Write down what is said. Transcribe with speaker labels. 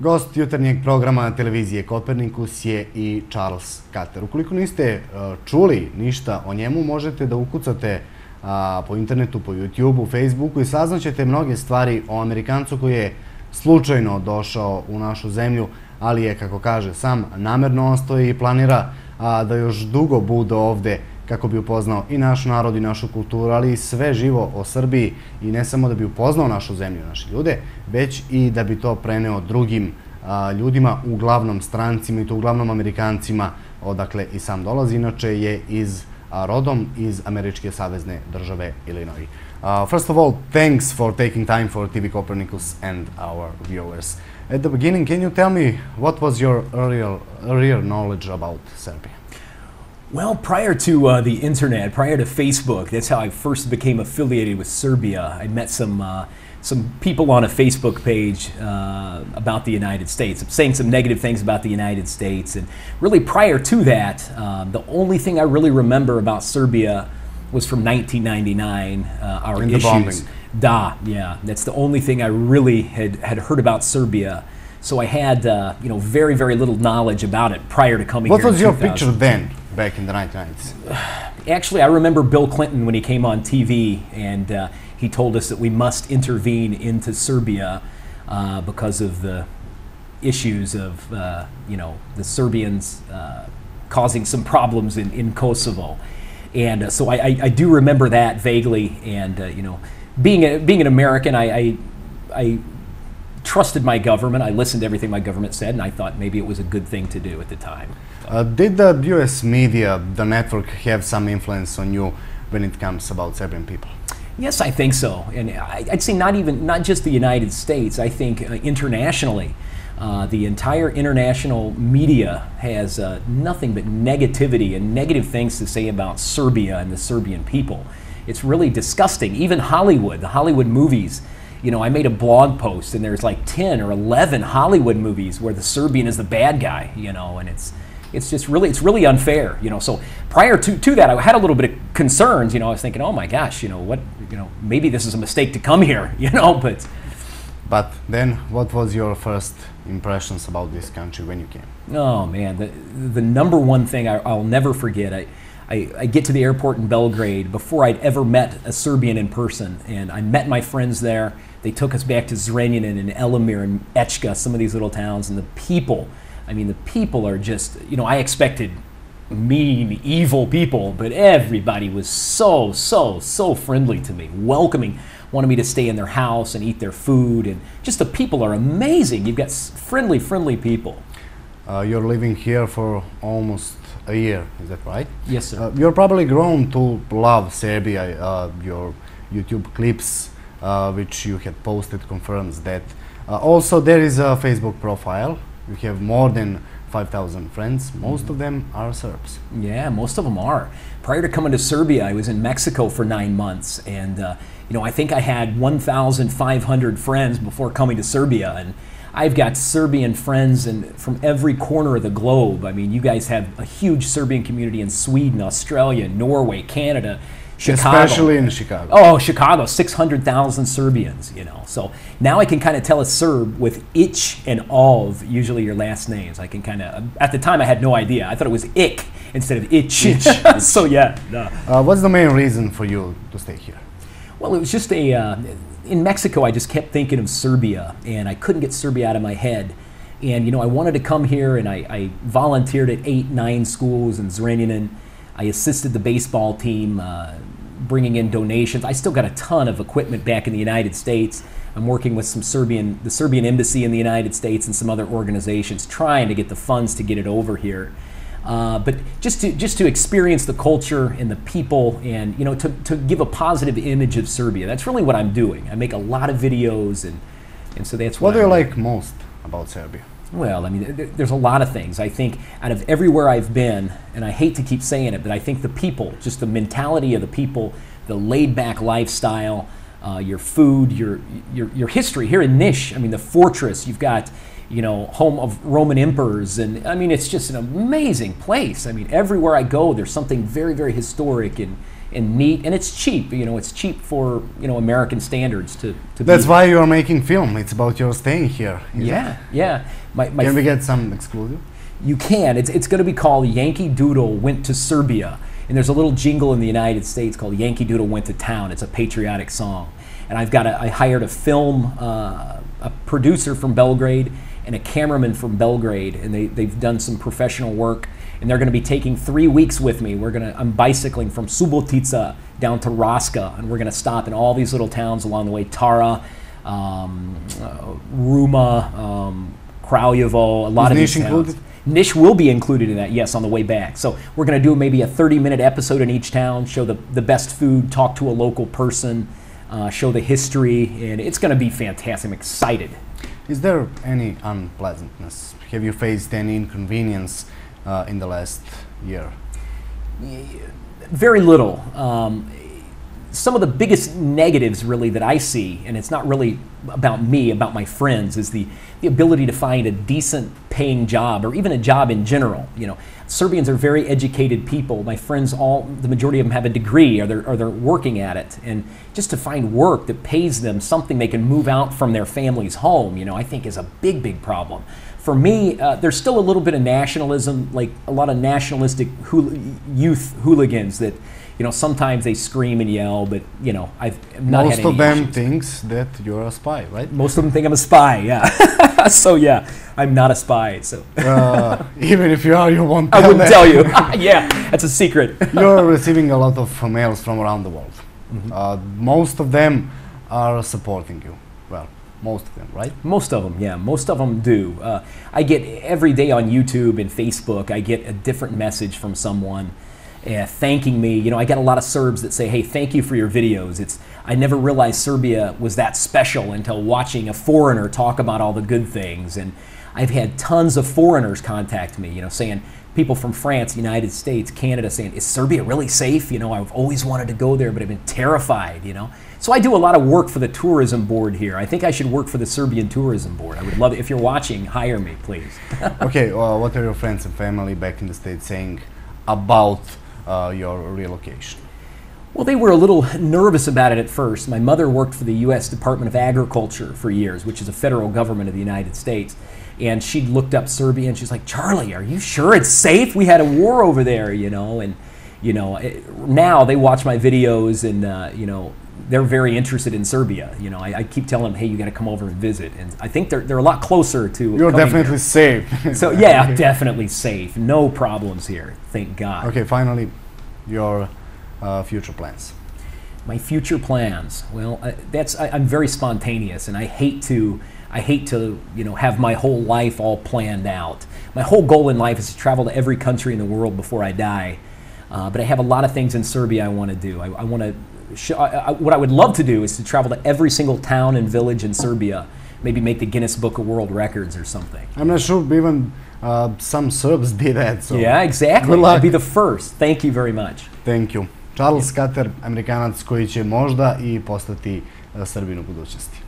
Speaker 1: Gost jutarnjeg programa televizije Kopernikus je i Charles Cather. Ukoliko niste čuli ništa o njemu, možete da ukucate po internetu, po YouTubeu, Facebooku i saznaćete mnoge stvari o Amerikancu koji je slučajno došao u našu zemlju, ali je, kako kaže sam, namerno ostao i planira da još dugo bude ovde kako bi upoznao i naš narod i našu kulturu, ali i sve živo o Srbiji i ne samo da bi upoznao našu zemlju i naše ljude, već i da bi to preneo drugim ljudima, uglavnom strancima i to uglavnom Amerikancima, odakle i sam dolazi. Inače je rodom iz američke savezne države Illinois. First of all, thanks for taking time for TV Kopernikus and our viewers. At the beginning, can you tell me what was your earlier knowledge about Serbia?
Speaker 2: Well, prior to the internet, prior to Facebook, that's how I first became affiliated with Serbia. I met some people on a Facebook page about the United States, saying some negative things about the United States. And really prior to that, the only thing I really remember about Serbia was from 1999, our
Speaker 1: in the
Speaker 2: issues.
Speaker 1: bombing.
Speaker 2: Yeah, that's the only thing I really had heard about Serbia. So I had, very, very little knowledge about it prior to coming here.
Speaker 1: What was your picture then, back in the 1990s?
Speaker 2: Actually, I remember Bill Clinton when he came on TV, and he told us that we must intervene into Serbia because of the issues of, the Serbians causing some problems in Kosovo. And so I do remember that vaguely, and, being an American, I trusted my government. I listened to everything my government said, and I thought maybe it was a good thing to do at the time.
Speaker 1: Did the US media, the network, have some influence on you when it comes about Serbian people?
Speaker 2: Yes, I think so, and I'd say not just the United States. I think internationally, the entire international media has nothing but negativity and negative things to say about Serbia and the Serbian people. It's really disgusting. Even Hollywood, the Hollywood movies. I made a blog post, and there's like 10 or 11 Hollywood movies where the Serbian is the bad guy, and it's really unfair, So prior to that, I had a little bit of concerns, I was thinking, oh my gosh, maybe this is a mistake to come here,
Speaker 1: But then, what was your first impressions about this country when you came?
Speaker 2: Oh man, the number one thing I'll never forget, I get to the airport in Belgrade before I'd ever met a Serbian in person, and I met my friends there. They took us back to Zrenjanin and Elimir and Echka, some of these little towns, and the people are just, I expected mean, evil people, but everybody was so friendly to me, welcoming, wanted me to stay in their house and eat their food, and just the people are amazing. You've got friendly people.
Speaker 1: You're living here for almost a year, is that right?
Speaker 2: Yes, sir.
Speaker 1: You're probably grown to love Serbia. Your YouTube clips, which you had posted, confirms that. Also, there is a Facebook profile. You have more than 5,000 friends. Most of them are Serbs.
Speaker 2: Yeah, most of them are. Prior to coming to Serbia, I was in Mexico for 9 months, and I think I had 1,500 friends before coming to Serbia, and I've got Serbian friends from every corner of the globe. I mean, you guys have a huge Serbian community in Sweden, Australia, Norway, Canada, Chicago.
Speaker 1: Especially in Chicago.
Speaker 2: Oh, Chicago, 600,000 Serbians, So now I can kind of tell a Serb with ich and ov, usually your last names. I can kind of, at the time I had no idea. I thought it was ik instead of ich. So yeah.
Speaker 1: What's the main reason for you to stay here?
Speaker 2: Well, it was just in Mexico, I just kept thinking of Serbia, and I couldn't get Serbia out of my head. And, I wanted to come here, and I volunteered at 8, 9 schools in Zrenjanin. I assisted the baseball team, bringing in donations. I still got a ton of equipment back in the United States. I'm working with the Serbian embassy in the United States and some other organizations, trying to get the funds to get it over here. But just to experience the culture and the people, and to give a positive image of Serbia. That's really what I'm doing. I make a lot of videos, and so that's
Speaker 1: what do you like most about Serbia?
Speaker 2: Well, there's a lot of things. I think out of everywhere I've been, and I hate to keep saying it, but I think the people, just the mentality of the people, the laid-back lifestyle, your food, your history here in Niš. The fortress. You've got home of Roman emperors, and it's just an amazing place. Everywhere I go, there's something very, very historic and and neat, and it's cheap. You know, it's cheap for American standards to.
Speaker 1: That's why you are making film. It's about your staying here.
Speaker 2: Yeah, yeah.
Speaker 1: Can we get some exclusive?
Speaker 2: You can. It's going to be called Yankee Doodle Went to Serbia, and there's a little jingle in the United States called Yankee Doodle Went to Town. It's a patriotic song, and I hired a film a producer from Belgrade and a cameraman from Belgrade, and they've done some professional work, and they're going to be taking 3 weeks with me. I'm bicycling from Subotica down to Raska, and we're going to stop in all these little towns along the way: Tara, Ruma, Kraljevo, a lot of these towns.
Speaker 1: Included?
Speaker 2: Niš will be included in that, yes, on the way back. So we're going to do maybe a 30-minute episode in each town, show the best food, talk to a local person, show the history, and it's going to be fantastic. I'm excited.
Speaker 1: Is there any unpleasantness? Have you faced any inconvenience in the last year?
Speaker 2: Very little. Some of the biggest negatives really that I see, and it's not really about me, about my friends, is the ability to find a decent paying job, or even a job in general. You know, Serbians are very educated people. My friends, the majority of them have a degree, or they're working at it, and just to find work that pays them something they can move out from their family's home, I think is a big problem. For me, there's still a little bit of nationalism, like a lot of nationalistic youth hooligans that, sometimes they scream and yell, but, I've not had any issues.
Speaker 1: Most of them thinks that you're a spy, right?
Speaker 2: Most of them think I'm a spy, yeah. So, yeah, I'm not a spy, so.
Speaker 1: Even if you are, you won't tell
Speaker 2: I wouldn't tell you. Yeah, that's a secret.
Speaker 1: You're receiving a lot of mails from around the world. Mm-hmm. Most of them are supporting you. Well, most of them, right? Most of them,
Speaker 2: yeah. Most of them do. I get every day on YouTube and Facebook, I get a different message from someone thanking me. I get a lot of Serbs that say, hey, thank you for your videos. I never realized Serbia was that special until watching a foreigner talk about all the good things. And I've had tons of foreigners contact me, saying, people from France, United States, Canada, saying, is Serbia really safe? I've always wanted to go there, but I've been terrified, So I do a lot of work for the tourism board here. I think I should work for the Serbian tourism board. I would love it. If you're watching, hire me, please.
Speaker 1: Okay, what are your friends and family back in the States saying about your relocation?
Speaker 2: Well, they were a little nervous about it at first. My mother worked for the U.S. Department of Agriculture for years, which is a federal government of the United States. And she'd looked up Serbia, and she's like, Charlie, are you sure it's safe? We had a war over there, And, now they watch my videos, and, they're very interested in Serbia. I keep telling them, hey, you got to come over and visit. And I think they're a lot closer to
Speaker 1: You're definitely safe.
Speaker 2: So, yeah, definitely safe. No problems here, thank God.
Speaker 1: Okay, finally, your future plans.
Speaker 2: My future plans. Well, I'm very spontaneous, and I hate to have my whole life all planned out. My whole goal in life is to travel to every country in the world before I die. But I have a lot of things in Serbia I want to do. I want to. What I would love to do is to travel to every single town and village in Serbia. Maybe make the Guinness Book of World Records or something.
Speaker 1: I'm not sure even some Serbs did that. So
Speaker 2: yeah, exactly. I'd be the first. Thank you very much.
Speaker 1: Thank you. Charles Cather, Amerikanac koji će možda i postati Srbin u budućnosti.